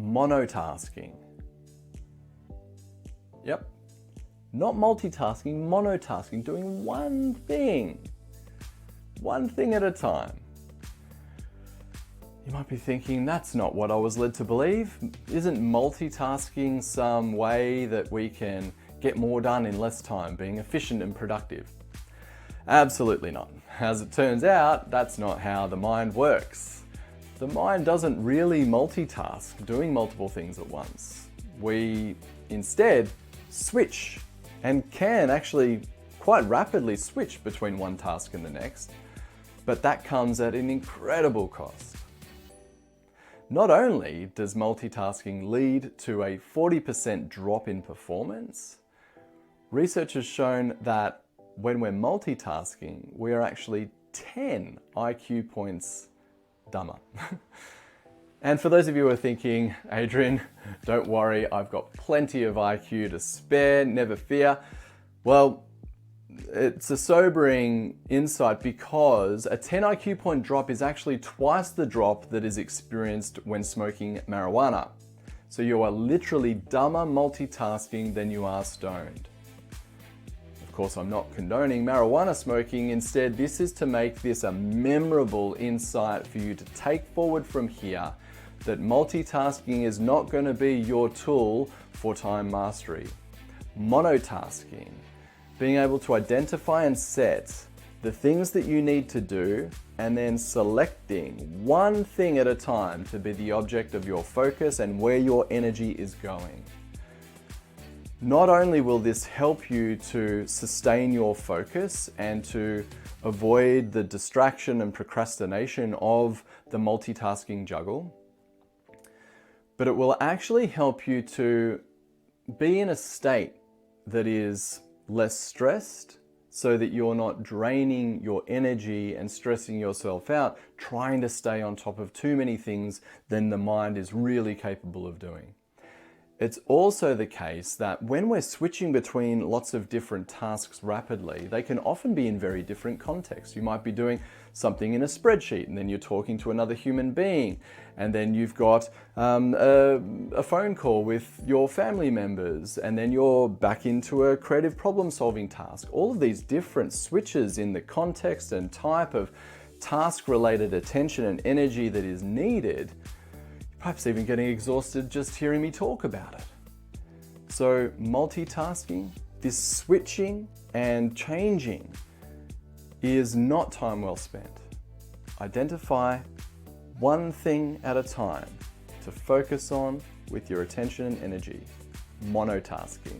monotasking. Yep, not multitasking, monotasking, doing one thing at a time. You might be thinking, that's not what I was led to believe. Isn't multitasking some way that we can get more done in less time, being efficient and productive? Absolutely not. As it turns out, that's not how the mind works. The mind doesn't really multitask, doing multiple things at once. We instead switch, and can actually quite rapidly switch between one task and the next, but that comes at an incredible cost. Not only does multitasking lead to a 40% drop in performance, research has shown that when we're multitasking, we are actually 10 IQ points dumber. And for those of you who are thinking, Adrian, don't worry, I've got plenty of IQ to spare, never fear. Well, it's a sobering insight because a 10 IQ point drop is actually twice the drop that is experienced when smoking marijuana. So you are literally dumber multitasking than you are stoned. Of course, I'm not condoning marijuana smoking. Instead, this is to make this a memorable insight for you to take forward from here, that multitasking is not going to be your tool for time mastery. Monotasking, being able to identify and set the things that you need to do and then selecting one thing at a time to be the object of your focus and where your energy is going. Not only will this help you to sustain your focus and to avoid the distraction and procrastination of the multitasking juggle, but it will actually help you to be in a state that is less stressed, so that you're not draining your energy and stressing yourself out, trying to stay on top of too many things than the mind is really capable of doing. It's also the case that when we're switching between lots of different tasks rapidly, they can often be in very different contexts. You might be doing something in a spreadsheet and then you're talking to another human being, and then you've got a phone call with your family members, and then you're back into a creative problem-solving task. All of these different switches in the context and type of task-related attention and energy that is needed, perhaps even getting exhausted just hearing me talk about it. So multitasking, this switching and changing, is not time well spent. Identify one thing at a time to focus on with your attention and energy. Monotasking.